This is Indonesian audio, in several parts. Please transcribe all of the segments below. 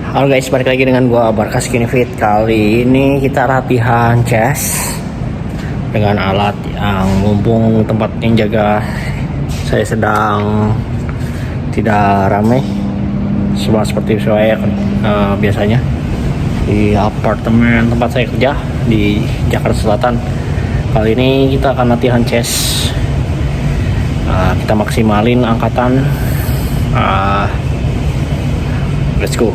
Halo guys, balik lagi dengan gua Barkas Skinny Fit. Kali ini kita latihan chest dengan alat yang mumpung tempat yang jaga saya sedang tidak ramai, semua seperti saya biasanya di apartemen tempat saya kerja di Jakarta Selatan. Kali ini kita akan latihan chest. Kita maksimalin angkatan. Let's go.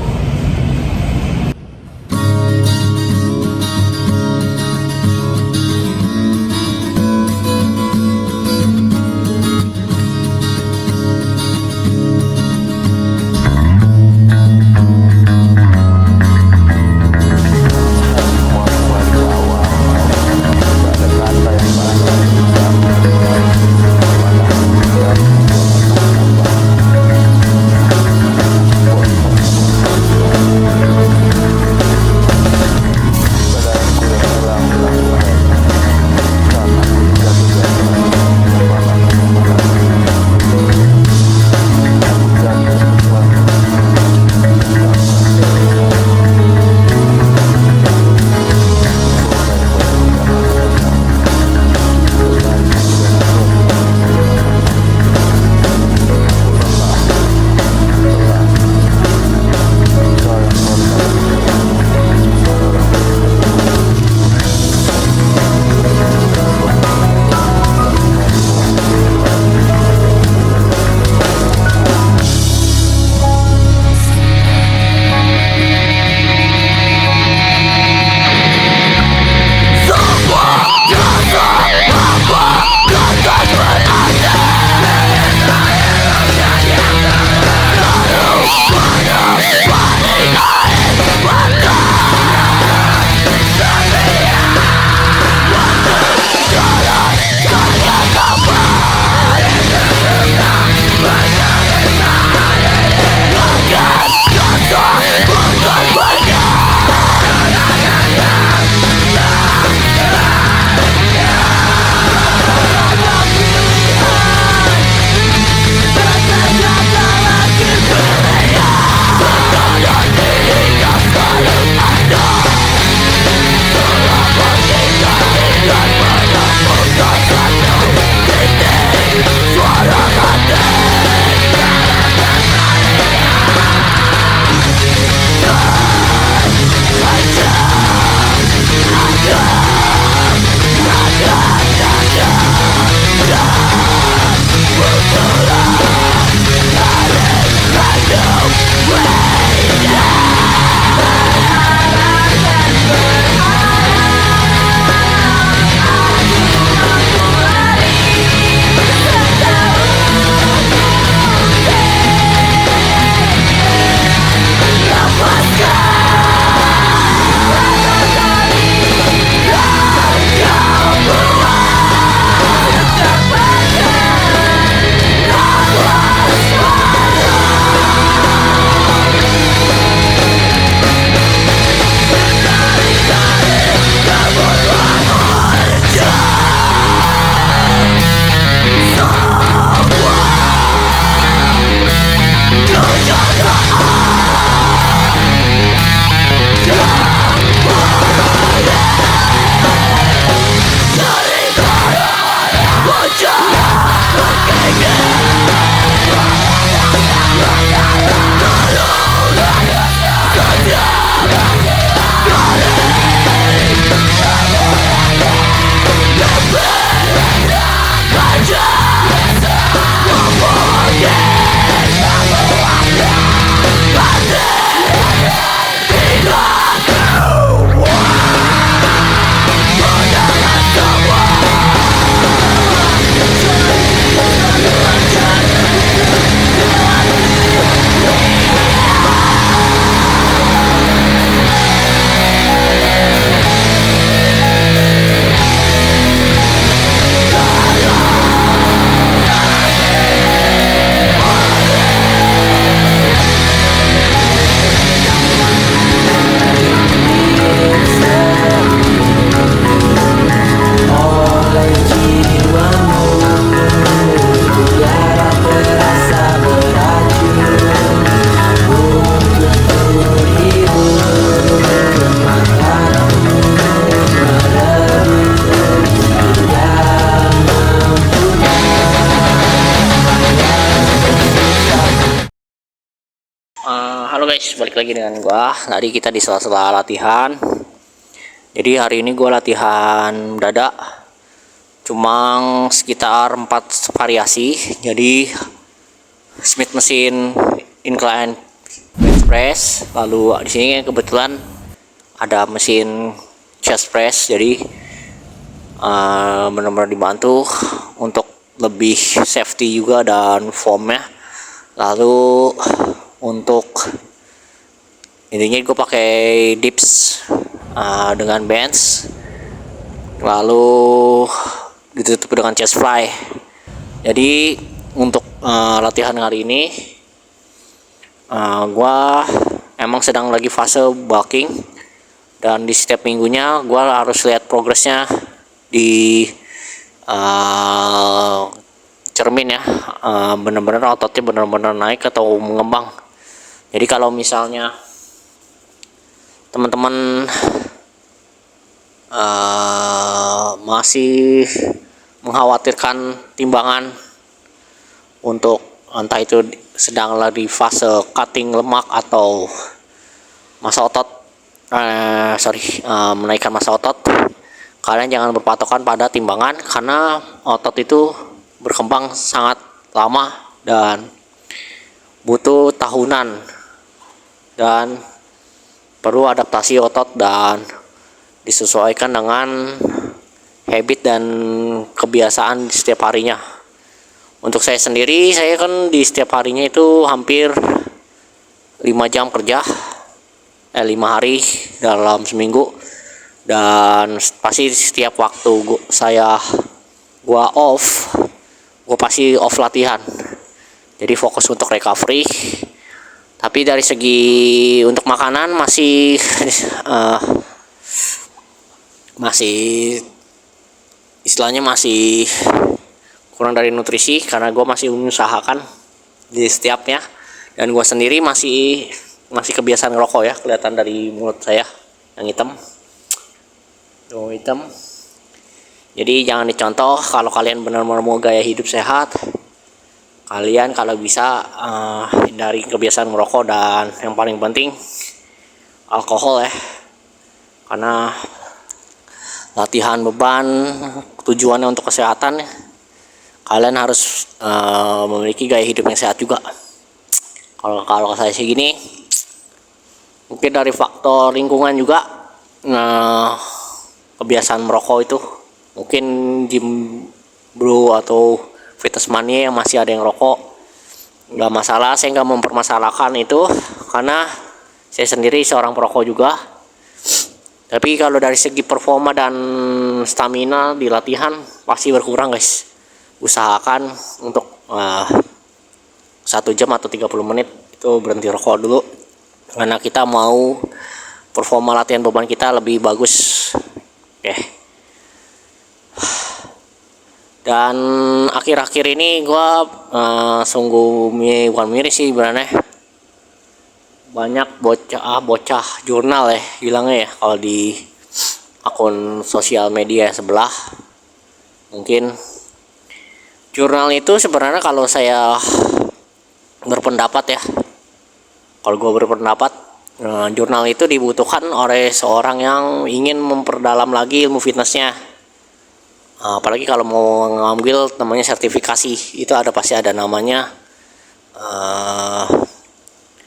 Halo guys, balik lagi dengan gua. Tadi kita di sela-sela latihan. Jadi hari ini gua latihan dada. Cuma sekitar 4 variasi. Jadi Smith mesin incline bench press. Lalu di sini kebetulan ada mesin chest press. Jadi benar-benar dibantu untuk lebih safety juga dan formnya. Lalu untuk intinya gue pakai dips dengan bench, lalu ditutup dengan chest fly. Jadi untuk latihan hari ini gue emang sedang lagi fase bulking, dan di setiap minggunya gue harus lihat progresnya di cermin ya, bener-bener ototnya bener-bener naik atau mengembang. Jadi kalau misalnya teman-teman masih mengkhawatirkan timbangan untuk entah itu sedang lagi fase cutting lemak atau massa otot, menaikkan massa otot, kalian jangan berpatokan pada timbangan karena otot itu berkembang sangat lama dan butuh tahunan, dan perlu adaptasi otot dan disesuaikan dengan habit dan kebiasaan setiap harinya. Untuk saya sendiri, saya kan di setiap harinya itu hampir 5 jam kerja, 5 hari dalam seminggu, dan pasti setiap waktu gua off, gua pasti off latihan. Jadi fokus untuk recovery. Tapi dari segi untuk makanan masih istilahnya masih kurang dari nutrisi, karena gue masih mengusahakan di setiapnya. Dan gue sendiri masih kebiasaan ngerokok ya, kelihatan dari mulut saya yang hitam. Jadi jangan dicontoh. Kalau kalian benar-benar mau gaya hidup sehat, kalian kalau bisa hindari kebiasaan merokok, dan yang paling penting alkohol ya, karena latihan beban tujuannya untuk kesehatan. Kalian harus memiliki gaya hidup yang sehat juga. Kalau saya sih gini, mungkin dari faktor lingkungan juga, kebiasaan merokok itu mungkin gym bro atau fitness mania yang masih ada yang rokok, nggak masalah. Saya nggak mempermasalahkan itu karena saya sendiri seorang perokok juga. Tapi kalau dari segi performa dan stamina di latihan pasti berkurang guys. Usahakan untuk 1 jam atau 30 menit itu berhenti rokok dulu, karena kita mau performa latihan beban kita lebih bagus. Oke. Dan akhir-akhir ini gue sungguh bukan miris sih sebenarnya, banyak bocah jurnal ya bilangnya ya, kalau di akun sosial media sebelah. Mungkin jurnal itu sebenarnya, kalau saya berpendapat ya, kalau gue berpendapat, jurnal itu dibutuhkan oleh seorang yang ingin memperdalam lagi ilmu fitnessnya. Apalagi kalau mau ngambil namanya sertifikasi, itu pasti ada namanya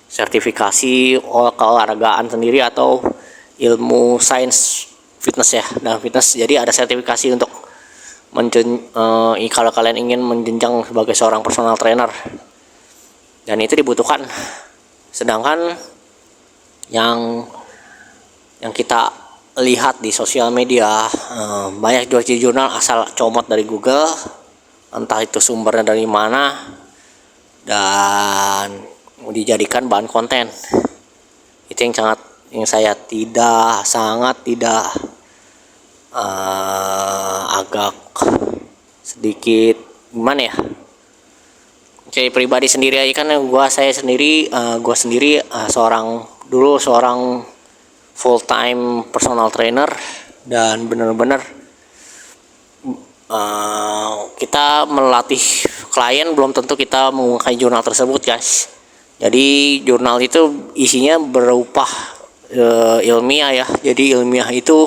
sertifikasi keolahragaan sendiri atau ilmu sains fitness ya, dan fitness. Jadi ada sertifikasi untuk kalau kalian ingin menjenjang sebagai seorang personal trainer, dan itu dibutuhkan. Sedangkan yang kita lihat di sosial media, banyak jual jurnal asal comot dari Google, entah itu sumbernya dari mana, dan dijadikan bahan konten. Itu yang saya sangat tidak agak sedikit gimana ya. Saya pribadi sendiri aja kan, saya sendiri seorang full time personal trainer, dan benar-benar kita melatih klien belum tentu kita memakai jurnal tersebut guys. Jadi jurnal itu isinya berupa ilmiah ya. Jadi ilmiah itu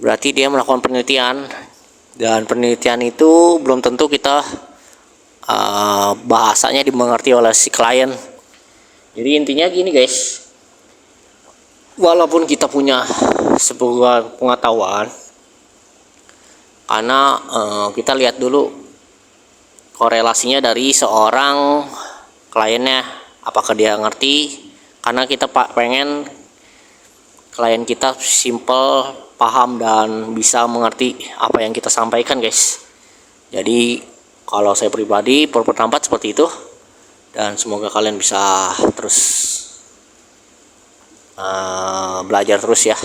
berarti dia melakukan penelitian, dan penelitian itu belum tentu kita bahasanya dimengerti oleh si klien. Jadi intinya gini guys, walaupun kita punya sebuah pengetahuan, karena kita lihat dulu korelasinya dari seorang kliennya, apakah dia ngerti. Karena kita pengen klien kita simple, paham, dan bisa mengerti apa yang kita sampaikan guys. Jadi kalau saya pribadi berpendapat seperti itu, dan semoga kalian bisa terus belajar terus ya,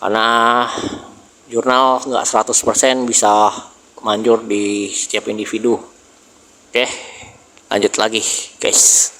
karena jurnal nggak 100% bisa manjur di setiap individu. Oke, lanjut lagi guys.